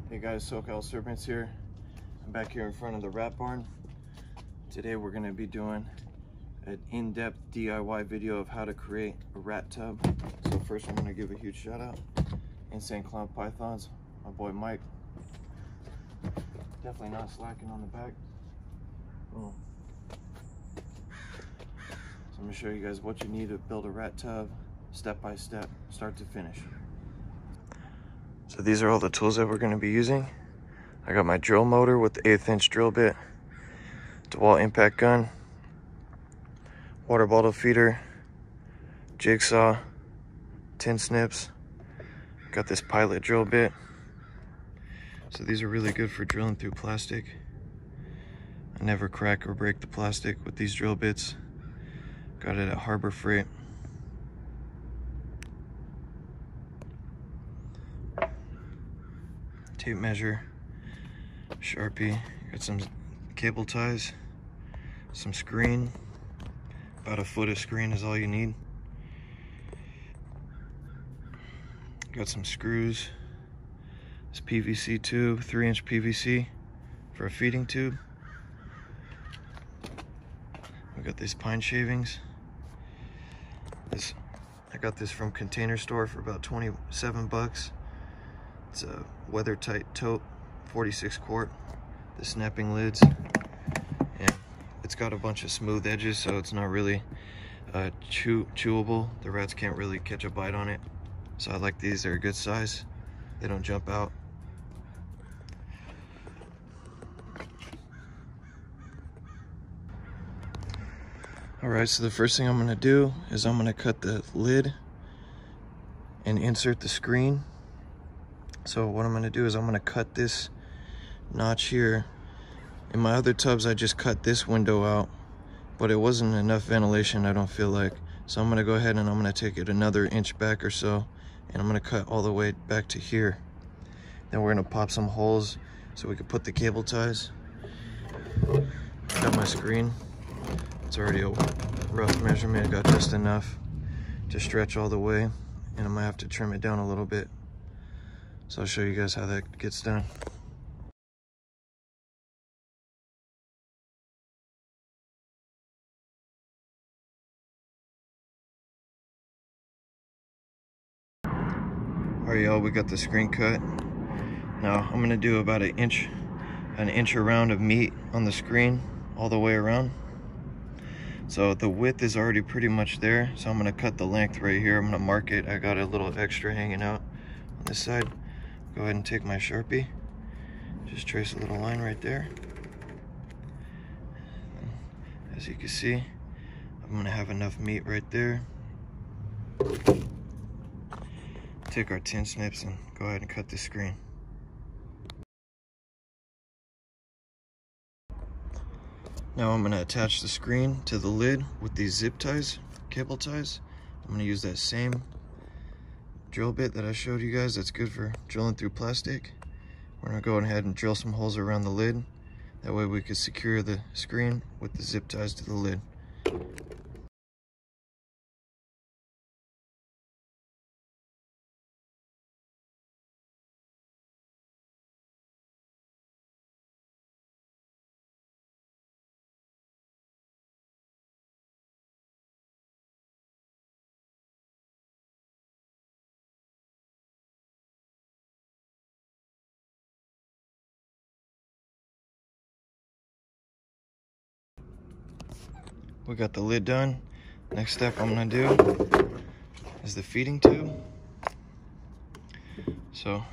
Hey guys, SoCal Serpents here. I'm back here in front of the rat barn. Today we're going to be doing an in-depth DIY video of how to create a rat tub. So first I'm going to give a huge shout out. Insane Clown Pythons, my boy Mike. Definitely not slacking on the back. Boom. So I'm going to show you guys what you need to build a rat tub, step by step, start to finish. So these are all the tools that we're going to be using. I got my drill motor with the 1/8 inch drill bit, DeWalt impact gun, water bottle feeder, jigsaw, tin snips. Got this pilot drill bit. So these are really good for drilling through plastic. I never crack or break the plastic with these drill bits. Got it at Harbor Freight. Tape measure, Sharpie, got some cable ties, some screen. About 1 foot of screen is all you need. Got some screws. This PVC tube, 3-inch PVC for a feeding tube. We got these pine shavings. I got this from Container Store for about 27 bucks. It's a weather tight tote, 46 quart. The snapping lids, and it's got a bunch of smooth edges, so it's not really chewable. The rats can't really catch a bite on it. So I like these, they're a good size. They don't jump out. Alright, so the first thing I'm gonna do is I'm gonna cut the lid and insert the screen. So what I'm gonna do is I'm gonna cut this notch here. In my other tubs, I just cut this window out, but it wasn't enough ventilation, I don't feel like. So I'm gonna go ahead and I'm gonna take it another inch back or so, and I'm gonna cut all the way back to here. Then we're gonna pop some holes so we can put the cable ties. Got my screen. It's already a rough measurement. I got just enough to stretch all the way, and I'm gonna have to trim it down a little bit. So I'll show you guys how that gets done. Alright y'all, we got the screen cut. Now I'm gonna do about an inch around of meat on the screen all the way around. So the width is already pretty much there, so I'm gonna cut the length right here. I'm gonna mark it. I got a little extra hanging out on this side. Go ahead and take my Sharpie, just trace a little line right there. As you can see, I'm gonna have enough meat right there. Take our tin snips and go ahead and cut the screen. Now I'm gonna attach the screen to the lid with these zip ties, cable ties. I'm gonna use that same drill bit that I showed you guys that's good for drilling through plastic. We're gonna go ahead and drill some holes around the lid. That way we can secure the screen with the zip ties to the lid. We got the lid done. Next step I'm gonna do is the feeding tube. So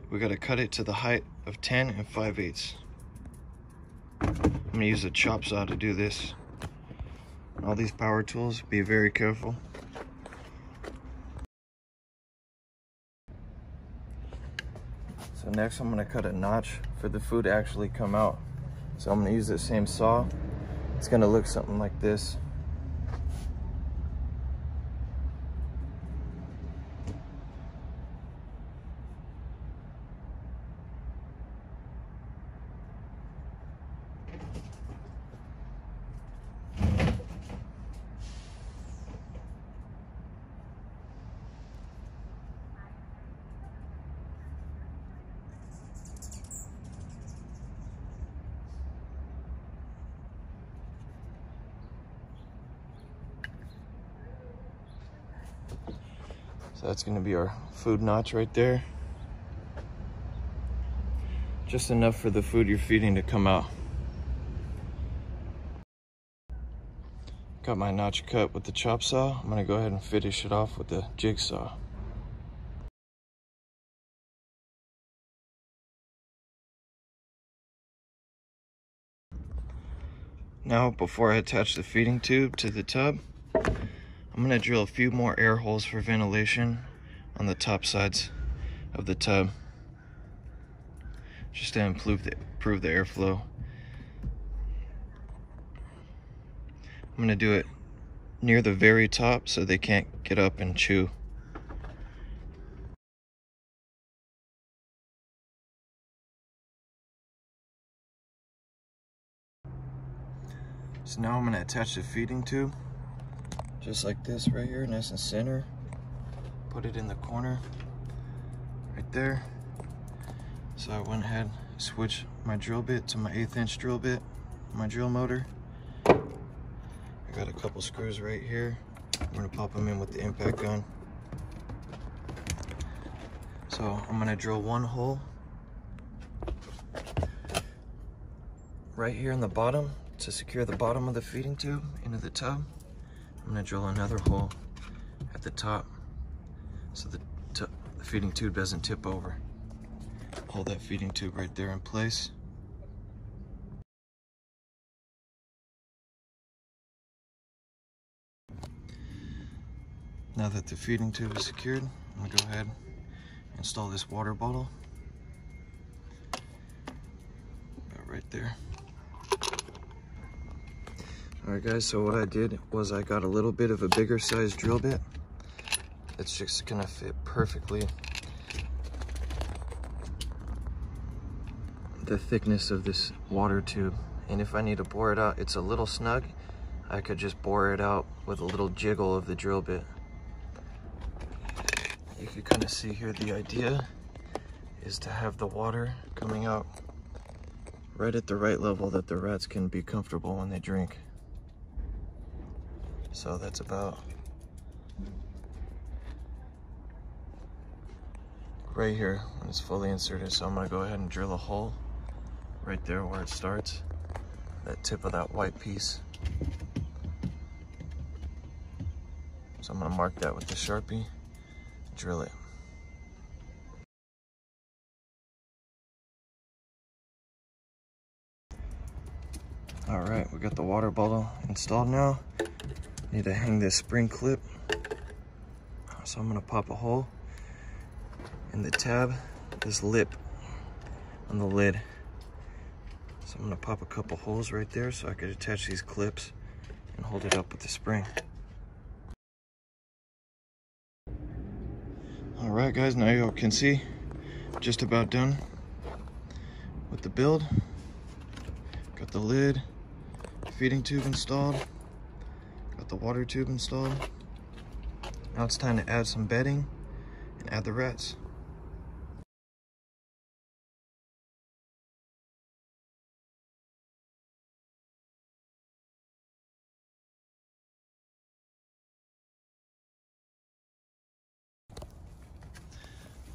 we gotta cut it to the height of 10 5/8. I'm gonna use a chop saw to do this. All these power tools, be very careful. So next I'm gonna cut a notch for the food to actually come out. So I'm gonna use the same saw. It's gonna look something like this. So that's gonna be our food notch right there. Just enough for the food you're feeding to come out. Got my notch cut with the chop saw. I'm gonna go ahead and finish it off with the jigsaw. Now, before I attach the feeding tube to the tub, I'm gonna drill a few more air holes for ventilation on the top sides of the tub, just to improve the airflow. I'm gonna do it near the very top so they can't get up and chew. So now I'm gonna attach the feeding tube, just like this right here, nice and center. Put it in the corner, right there. So I went ahead, switched my drill bit to my 1/8 inch drill bit, my drill motor. I got a couple screws right here. I'm gonna pop them in with the impact gun. So I'm gonna drill one hole right here in the bottom to secure the bottom of the feeding tube into the tub. I'm gonna drill another hole at the top so the feeding tube doesn't tip over. Hold that feeding tube right there in place. Now that the feeding tube is secured, I'm gonna go ahead and install this water bottle. About right there. Alright guys, so what I did was I got a little bit of a bigger size drill bit. It's just gonna fit perfectly the thickness of this water tube. And if I need to bore it out, it's a little snug. I could just bore it out with a little jiggle of the drill bit. You can kind of see here the idea is to have the water coming out right at the right level that the rats can be comfortable when they drink. So that's about right here when it's fully inserted. So I'm gonna go ahead and drill a hole right there where it starts, that tip of that white piece. So I'm gonna mark that with the Sharpie, drill it. All right, we got the water bottle installed now. Need to hang this spring clip. So I'm gonna pop a hole in the tab, this lip on the lid. So I'm gonna pop a couple holes right there so I could attach these clips and hold it up with the spring. All right guys, now you can see just about done with the build. Got the lid, feeding tube installed. Got the water tube installed. Now it's time to add some bedding and add the rats.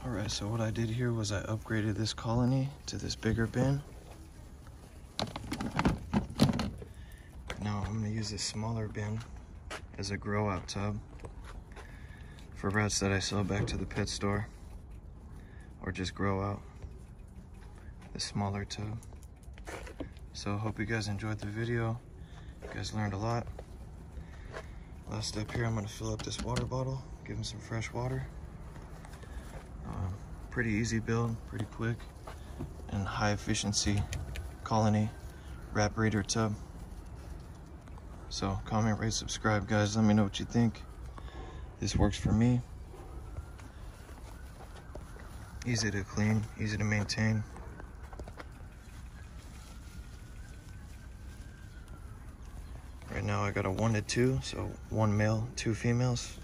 All right, so what I did here was I upgraded this colony to this bigger bin. Now I'm gonna use this smaller bin as a grow out tub for rats that I sell back to the pet store or just grow out, the smaller tub. So I hope you guys enjoyed the video. You guys learned a lot. Last step here, I'm gonna fill up this water bottle, give them some fresh water. Pretty easy build, pretty quick, and high efficiency colony rat breeder tub. So comment, rate, subscribe, guys. Let me know what you think. This works for me. Easy to clean, easy to maintain. Right now I got a 1 to 2, so 1 male, 2 females.